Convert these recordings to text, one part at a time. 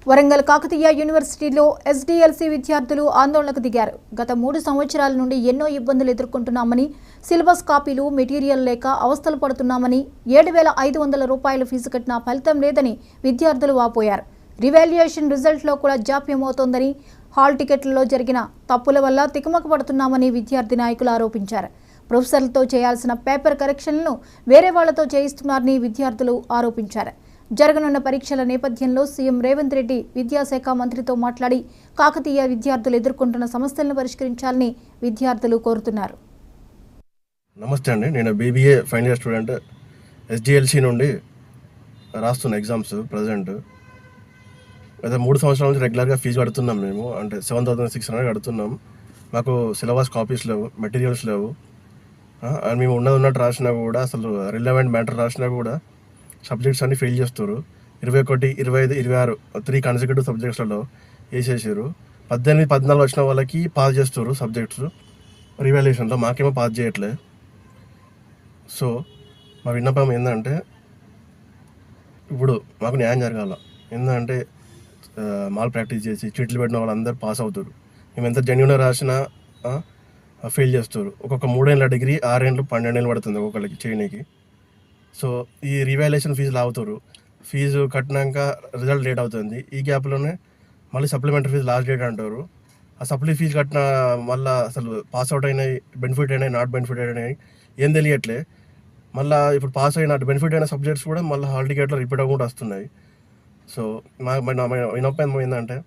వరంగల్ కాకతీయ యూనివర్సిటీలో ఎస్డీఎల్సీ విద్యార్థులు ఆందోళనకు దిగారు. గత 3 సంవత్సరాల నుండి ఎన్నో ఇబ్బందులు ఎదుర్కొంటున్నామని, సిలబస్ కాపీలు, మెటీరియల్ లేక అవస్థలు పడుతున్నామని, 7,500 రూపాయల ఫీజు కట్టినా ఫలితం లేదని విద్యార్థులు వాపోయారు. రివాల్యుయేషన్ రిజల్ట్లో కూడా జాప్యం అవుతోందని, హాల్ టికెట్లలో జరిగిన తప్పుల వల్ల తికమక పడుతున్నామని విద్యార్థి నాయకులు ఆరోపించారు. ప్రొఫెసర్లతో చేయాల్సిన పేపర్ కరెక్షన్లను వేరే వాళ్లతో చేయిస్తున్నారని విద్యార్థులు ఆరోపించారు. జరగనున్న పరీక్షల నేపథ్యంలో సీఎం రేవంత్ రెడ్డి విద్యాశాఖ మంత్రితో మాట్లాడి కాకతీయ విద్యార్థులు ఎదుర్కొంటున్న సమస్యలను పరిష్కరించాలని విద్యార్థులు కోరుతున్నారు. నమస్తే అండి, నేను BBA final year student. SDLC నుండి రాస్తున్న ఎగ్జామ్స్ ప్రజెంట్. గత 3 సంవత్సరాల నుంచి రెగ్యులర్గా ఫీజు కడుతున్నాం. మేము అంటే 7,600 కడుతున్నాం. మాకు సిలబస్ కాపీస్ లేవు, మెటీరియల్స్ లేవు. మేము ఉన్నట్టు రాసినా కూడా, అసలు రిలవెంట్ మ్యాటర్ రాసినా కూడా సబ్జెక్ట్స్ అన్ని ఫెయిల్ చేస్తారు. 21, 25, 26 3 కన్సిక్యూటివ్ సబ్జెక్ట్స్లలో వేసేసారు. 18, 14 వచ్చిన వాళ్ళకి పాస్ చేస్తారు సబ్జెక్ట్స్ రివాల్యుయేషన్లో, మాకేమో పాస్ చేయట్లే. సో మా విన్నపం ఏంటంటే, ఇప్పుడు మాకు న్యాయం జరగాల. ఏంటంటే మాల్ ప్రాక్టీస్ చేసి చీట్లు పెట్టిన వాళ్ళందరూ పాస్ అవుతారు. మేము ఎంత జెన్యున్గా రాసినా ఫెయిల్ చేస్తారు. ఒక్కొక్క 3 ఏళ్ళ డిగ్రీ 6 ఏళ్ళు 12 ఏళ్ళు పడుతుంది ఒక్కొక్కరికి చేయడానికి. సో ఈ రివాల్యుయేషన్ ఫీజు లాగుతారు. ఫీజు కట్టినాక రిజల్ట్ లేట్ అవుతుంది. ఈ గ్యాప్లోనే మళ్ళీ సప్లిమెంటరీ ఫీజు లాస్ట్ డేట్ అంటారు. ఆ సప్లీ ఫీజు కట్టిన మళ్ళీ అసలు పాస్ అవుట్ అయినాయి, బెనిఫిట్ అయినాయి, నాట్ బెనిఫిట్ అయినాయి ఏం తెలియట్లే. మళ్ళీ ఇప్పుడు పాస్ అయిన బెనిఫిట్ అయిన సబ్జెక్ట్స్ కూడా మళ్ళీ హాల్ టికెట్లో రిపీట్ అవ్వకుండా వస్తున్నాయి. సో మా వినపం ఏంటంటే,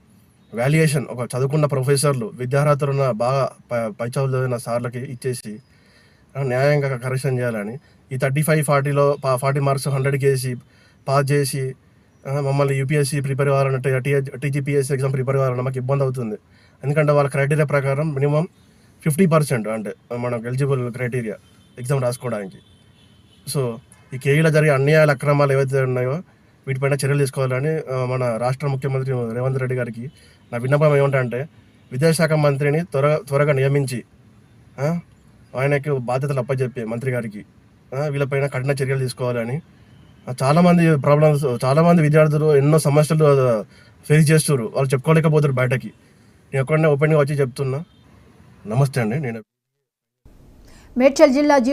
వాల్యుయేషన్ ఒక చదువుకున్న ప్రొఫెసర్లు, విద్యార్హతలు ఉన్న బాగా పై చదువులు చదివిన సార్లకి ఇచ్చేసి న్యాయంగా కరెక్షన్ చేయాలని, ఈ 35, 40లో 40 మార్క్స్ 100కి వేసి పాస్ చేసి మమ్మల్ని యూపీఎస్సీ ప్రిపేర్ అవ్వాలంటే, టీజీపీఎస్సీ ఎగ్జామ్ ప్రిపేర్ అవ్వాలన్నా మాకు ఇబ్బంది అవుతుంది. ఎందుకంటే వాళ్ళ క్రైటీరియా ప్రకారం మినిమం 50% అంటే మనకు ఎలిజిబుల్ క్రైటీరియా ఎగ్జామ్ రాసుకోవడానికి. సో ఈ కేఈలో జరిగే అన్యాయాల అక్రమాలు ఏవైతే ఉన్నాయో వీటిపైన చర్యలు తీసుకోవాలని మన రాష్ట్ర ముఖ్యమంత్రి రేవంత్ రెడ్డి గారికి నా విన్నపం ఏమిటంటే, విద్యాశాఖ మంత్రిని త్వరగా నియమించి ఆయనకి బాధ్యతలు అప్పచెప్పి మంత్రి గారికి వీళ్ళపైన కఠిన చర్యలు తీసుకోవాలని. చాలామంది విద్యార్థులు ఎన్నో సమస్యలు ఫేస్ చేస్తారు. వాళ్ళు చెప్పుకోలేకపోతారు బయటకి. నేను ఎక్కడనే ఓపెన్గా వచ్చి చెప్తున్నా. నమస్తే అండి. నేను మేడ్చల్ జిల్లా